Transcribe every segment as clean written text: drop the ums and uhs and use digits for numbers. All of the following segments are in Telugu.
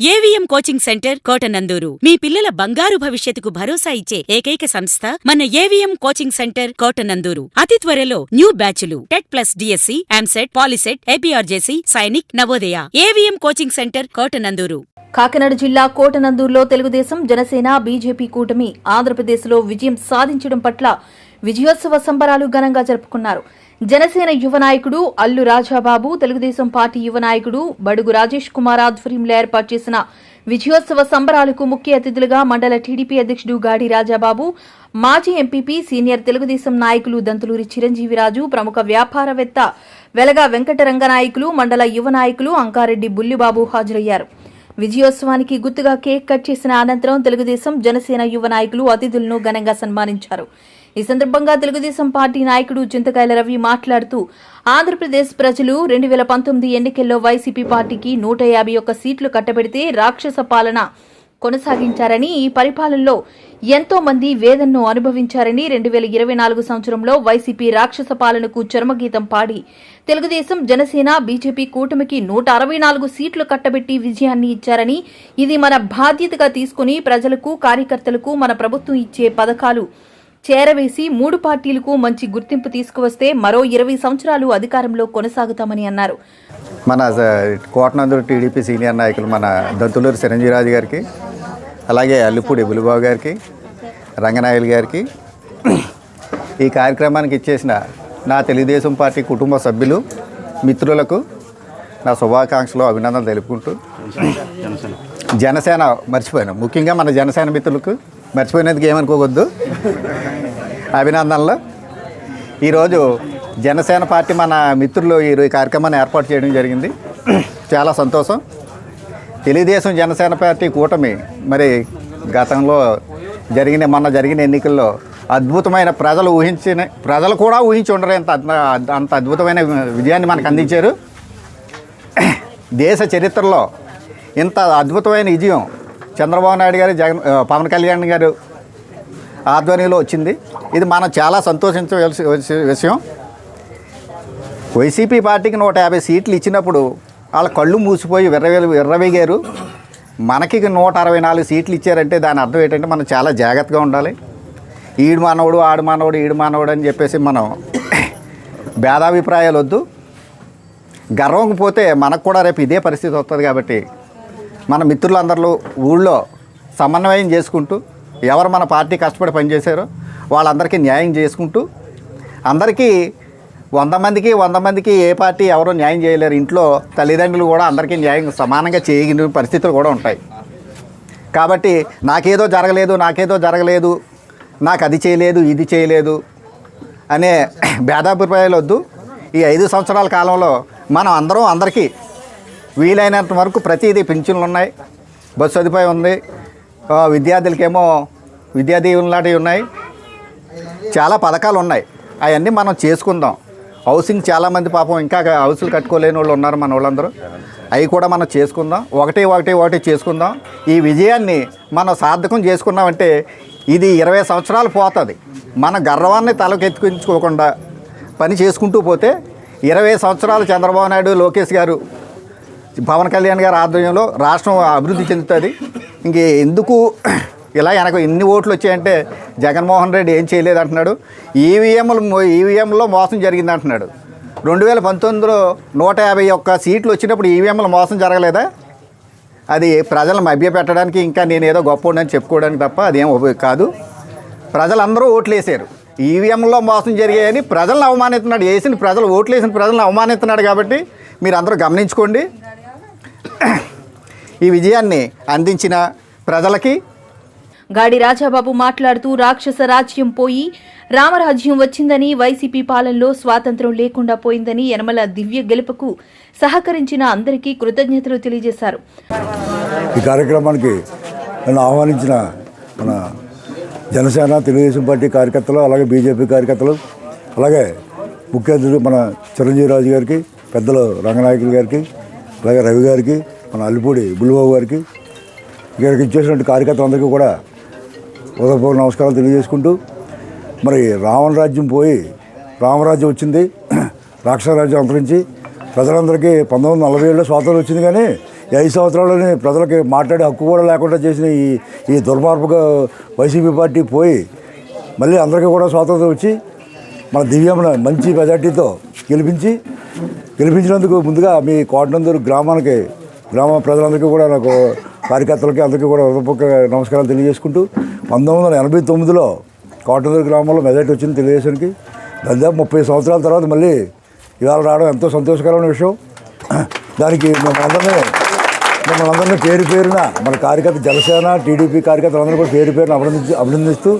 ఏవిఎం కోచింగ్ సెంటర్ కోటనందూరు మీ పిల్లల బంగారు భవిష్యత్తుకు భరోసా ఇచ్చే ఏకైక సంస్థ మన ఏవిఎం కోచింగ్ సెంటర్ కోటనందూరు. అతి త్వరలో న్యూ బ్యాచ్లు TET plus DSC, EAMCET, POLYCET, APRJC, Sainik, Navodaya. AVM coaching centre Kotananduru. Kakinada జిల్లా కోటనందూరులో తెలుగుదేశం, జనసేన, బీజేపీ కూటమి ఆంధ్రప్రదేశ్లో విజయం సాధించడం పట్ల విజయోత్సవ సంబరాలు ఘనంగా జరుపుకున్నారు. జనసేన యువ నాయకుడు అల్లు రాజాబాబు, తెలుగుదేశం పార్టీ యువ నాయకుడు బడుగు రాజేష్ కుమార్ ఆధ్వర్యంలో ఏర్పాటు చేసిన విజయోత్సవ సంబరాలకు ముఖ్య అతిథులుగా మండల టీడీపీ అధ్యక్షుడు గాడి రాజాబాబు, మాజీ ఎంపీపీ, సీనియర్ తెలుగుదేశం నాయకులు దంతులూరి చిరంజీవిరాజు, ప్రముఖ వ్యాపారవేత్త వెలగా వెంకటరంగ నాయకులు, మండల యువ నాయకులు అంకారెడ్డి బుల్లిబాబు హాజరయ్యారు. విజయోత్సవానికి గుర్తుగా కేక్ కట్ చేసిన అనంతరం తెలుగుదేశం, జనసేన యువ నాయకులు అతిథులను ఘనంగా సన్మానించారు. ఈ సందర్భంగా తెలుగుదేశం పార్టీ నాయకుడు చింతకాయల రవి మాట్లాడుతూ ఆంధ్రప్రదేశ్ ప్రజలు 2019 ఎన్నికల్లో వైసీపీ పార్టీకి 151 సీట్లు కట్టబెడితే రాక్షస పాలన కొనసాగించారని, ఈ పరిపాలనలో ఎంతో మంది వేదనను అనుభవించారని, 2024 సంవత్సరంలో వైసీపీ రాక్షస పాలనకు చర్మగీతం పాడి తెలుగుదేశం, జనసేన, బీజేపీ కూటమికి 164 సీట్లు కట్టబెట్టి విజయాన్ని ఇచ్చారని, ఇది మన బాధ్యతగా తీసుకుని ప్రజలకు, కార్యకర్తలకు మన ప్రభుత్వం ఇచ్చే పథకాలు చేరవేసి 3 పార్టీలకు మంచి గుర్తింపు తీసుకువస్తే మరో 20 సంవత్సరాలు అధికారంలో కొనసాగుతామని అన్నారు. మన కోటనందూరు టీడీపీ సీనియర్ నాయకులు మన దంతులూరి చిరంజీవిరాజు గారికి, అలాగే అల్లుపూడి బుల్లిబాబు గారికి, రంగనాయలు గారికి, ఈ కార్యక్రమానికి ఇచ్చేసిన నా తెలుగుదేశం పార్టీ కుటుంబ సభ్యులు, మిత్రులకు నా శుభాకాంక్షలు, అభినందనలు తెలుపుకుంటూ, జనసేన మర్చిపోయాను, ముఖ్యంగా మన జనసేన మిత్రులకు మర్చిపోయినందుకు ఏమనుకోవద్దు, అభినందనలు. ఈరోజు జనసేన పార్టీ మన మిత్రులు ఈ కార్యక్రమాన్ని ఏర్పాటు చేయడం జరిగింది. చాలా సంతోషం. తెలుగుదేశం, జనసేన పార్టీ కూటమి మరి గతంలో మొన్న జరిగిన ఎన్నికల్లో అద్భుతమైన ప్రజలు కూడా ఊహించి ఉండరు అంత అద్భుతమైన విజయాన్ని మనకు అందించారు. దేశ చరిత్రలో ఇంత అద్భుతమైన విజయం చంద్రబాబు నాయుడు గారు, పవన్ కళ్యాణ్ గారు ఆధ్వర్యంలో వచ్చింది. ఇది మనం చాలా సంతోషించవలసిన విషయం. వైసీపీ పార్టీకి 150 సీట్లు ఇచ్చినప్పుడు వాళ్ళ కళ్ళు మూసిపోయి విర్రవేగారు. మనకి 164 సీట్లు ఇచ్చారంటే దాని అర్థం ఏంటంటే మనం చాలా జాగ్రత్తగా ఉండాలి. ఈడు మానవుడు, ఆడు మానవుడు, ఈడు మానవుడు అని చెప్పేసి మనం భేదాభిప్రాయాలు వద్దు. గర్వం పోతే మనకు కూడా రేపు ఇదే పరిస్థితి వస్తుంది. కాబట్టి మన మిత్రులందరూ ఊళ్ళో సమన్వయం చేసుకుంటూ, ఎవరు మన పార్టీ కష్టపడి పనిచేశారో వాళ్ళందరికీ న్యాయం చేసుకుంటూ, అందరికీ 100 మందికి ఏ పార్టీ ఎవరో న్యాయం చేయలేరు. ఇంట్లో తల్లిదండ్రులు కూడా అందరికీ న్యాయం సమానంగా చేయగిన పరిస్థితులు కూడా ఉంటాయి. కాబట్టి నాకేదో జరగలేదు, నాకు అది చేయలేదు, ఇది చేయలేదు అనే భేదాభిప్రాయాలు వద్దు. ఈ 5 సంవత్సరాల కాలంలో మనం అందరికీ వీలైనంత వరకు ప్రతిదీ పింఛన్లు ఉన్నాయి, బస్సు సదుపాయం ఉంది, విద్యార్థులకేమో విద్యా దీవెనలు లాంటివి ఉన్నాయి, చాలా పథకాలు ఉన్నాయి. అవన్నీ మనం చేసుకుందాం. హౌసింగ్ చాలామంది పాపం ఇంకా హౌసులు కట్టుకోలేని వాళ్ళు ఉన్నారు మన వాళ్ళందరూ. అవి కూడా మనం చేసుకుందాం. ఒకటి చేసుకుందాం. ఈ విజయాన్ని మనం సార్థకం చేసుకున్నామంటే ఇది 20 సంవత్సరాలు పోతుంది. మన గర్వాన్ని తలకెత్తుకుంచుకోకుండా పని చేసుకుంటూ పోతే 20 సంవత్సరాలు చంద్రబాబు నాయుడు, లోకేష్ గారు, పవన్ కళ్యాణ్ గారి ఆధ్వర్యంలో రాష్ట్రం అభివృద్ధి చెందుతుంది. ఎందుకు ఇలా ఎన్ని ఓట్లు వచ్చాయంటే జగన్మోహన్ రెడ్డి ఏం చేయలేదు అంటున్నాడు. ఈవీఎంలో మోసం జరిగింది అంటున్నాడు. 2019లో 151 సీట్లు వచ్చినప్పుడు ఈవీఎంలో మోసం జరగలేదా? అది ప్రజలను మభ్యపెట్టడానికి, ఇంకా నేనేదో గొప్ప అని చెప్పుకోవడానికి తప్ప అదేం కాదు. ప్రజలందరూ ఓట్లు వేసారు. ఈవీఎంలో మోసం జరిగాయని ప్రజలను అవమానిస్తున్నాడు. ఓట్లు వేసిన ప్రజలను అవమానిస్తున్నాడు. కాబట్టి మీరు అందరూ గమనించుకోండి. ఈ విజయాన్ని అందించిన ప్రజలకి. గాడి రాజాబాబు మాట్లాడుతూ రాక్షస రాజ్యం పోయి రామరాజ్యం వచ్చిందని, వైసీపీ పాలనలో స్వాతంత్ర్యం లేకుండా పోయిందని, యనమల దివ్య గెలుపుకు సహకరించిన అందరికీ కృతజ్ఞతలు తెలియజేశారు. ఈ కార్యక్రమానికి నన్ను ఆహ్వానించిన మన జనసేన, తెలుగుదేశం పార్టీ కార్యకర్తలు, అలాగే బీజేపీ కార్యకర్తలు, అలాగే ముఖ్య అతిథులు మన చిరంజీవిరాజు గారికి, పెద్దలు రంగనాయకులు గారికి, అలాగే రవి గారికి, మన అల్లుపూడి బుల్లిబాబు గారికి, ఇక్కడికి ఇచ్చేసినటువంటి కార్యకర్తలందరికీ కూడా ఉదయపూర్వ నమస్కారాలు తెలియజేసుకుంటూ, మరి రావణ రాజ్యం పోయి రామరాజ్యం వచ్చింది, రాక్షస రాజ్యం అంతరించి ప్రజలందరికీ 1947లో స్వాతంత్రం వచ్చింది. కానీ 5 సంవత్సరాల్లోనే ప్రజలకి మాట్లాడే హక్కు కూడా లేకుండా చేసిన ఈ దుర్మార్గ వైసీపీ పార్టీ పోయి మళ్ళీ అందరికీ కూడా స్వాతంత్రం వచ్చి మన దివ్యమ్మను మంచి మెజార్టీతో గెలిపించినందుకు ముందుగా మీ కోటనందూరు గ్రామ ప్రజలందరికీ కూడా నాకు కార్యకర్తలకి అందరికీ కూడా హృదయపూర్వక నమస్కారాలు తెలియజేసుకుంటూ 1989లో కోటనందూరు గ్రామంలో మెజార్టీ వచ్చింది తెలుగుదేశానికి. దాదాపు 30 సంవత్సరాల తర్వాత మళ్ళీ ఇవాళ రావడం ఎంతో సంతోషకరమైన విషయం. దానికి మిమ్మల్ని అందరినీ పేరున మన కార్యకర్త జనసేన టీడీపీ కార్యకర్తలందరూ కూడా పేరున అభినందిస్తూ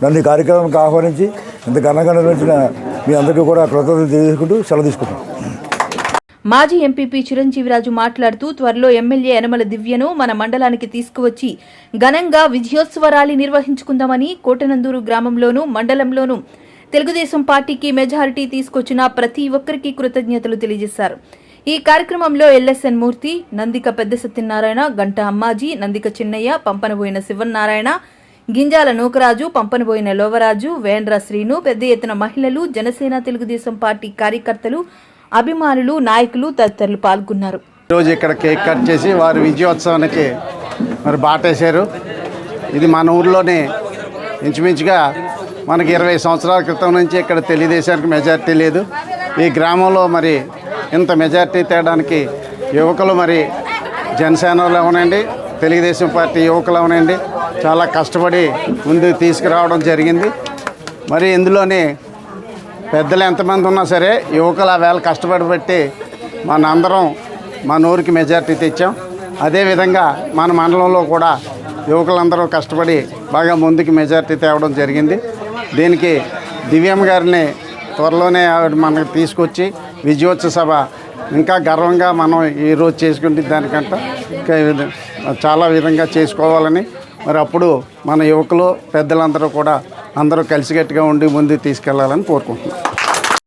నన్ను ఈ కార్యక్రమానికి ఆహ్వానించి ఇంత ఘనంగా నిర్వహించిన మీ అందరికీ కూడా కృతజ్ఞతలు తెలియజేసుకుంటూ సెలవు తీసుకుంటాం. మాజీ ఎంపీపీ చిరంజీవిరాజు మాట్లాడుతూ త్వరలో ఎమ్మెల్యే యనమల దివ్యను మన మండలానికి తీసుకువచ్చి ఘనంగా విజయోత్సవ ర్యాలీ నిర్వహించుకుందామని కోటనందూరు గ్రామంలోనూ మండలంలోనూ తెలుగుదేశం పార్టీకి మెజారిటీ తీసుకొచ్చిన ప్రతి ఒక్కరికి కృతజ్ఞతలు తెలియజేశారు. ఈ కార్యక్రమంలో ఎల్ఎస్ఎన్ మూర్తి, నందిక పెద్ద సత్యనారాయణ, గంట అమ్మాజీ, నందిక చిన్నయ్య, పంపనబోయిన శివనారాయణ, గింజాల నూకరాజు, పంపనబోయిన లోవరాజు, వేంద్ర శ్రీను, పెద్ద ఎత్తున మహిళలు, జనసేన తెలుగుదేశం పార్టీ కార్యకర్తలు, అభిమానులు, నాయకులు తదితరులు పాల్గొన్నారు. ఈరోజు ఇక్కడ కేక్ కట్ చేసి వారి విజయోత్సవానికి మరి బాటేశారు. ఇది మన ఊర్లోనే ఇంచుమించుగా మనకి 20 సంవత్సరాల క్రితం నుంచి ఇక్కడ తెలుగుదేశానికి మెజార్టీ లేదు. ఈ గ్రామంలో మరి ఇంత మెజార్టీ తేయడానికి యువకులు మరి జనసేనలో అవనండి, తెలుగుదేశం పార్టీ యువకులు అవనండి చాలా కష్టపడి ముందుకు తీసుకురావడం జరిగింది. మరి ఇందులోనే పెద్దలు ఎంతమంది ఉన్నా సరే యువకులు ఆ వేళ కష్టపడి పెట్టి మనందరం మన ఊరికి మెజార్టీ తెచ్చాం. అదేవిధంగా మన మండలంలో కూడా యువకులందరూ కష్టపడి బాగా ముందుకు మెజార్టీ తేవడం జరిగింది. దీనికి దివ్యమ్మ గారిని త్వరలోనే ఆవిడ మనకు తీసుకొచ్చి విజయోత్సవ సభ ఇంకా గర్వంగా మనం ఈరోజు చేసుకుంటే దానికంటే ఇంకా చాలా విధంగా చేసుకోవాలని మరి అప్పుడు మన యువకులు పెద్దలందరూ కూడా అందరూ కలిసికట్టుగా ఉండి ముందుకు తీసుకెళ్లాలని కోరుకుంటున్నాం.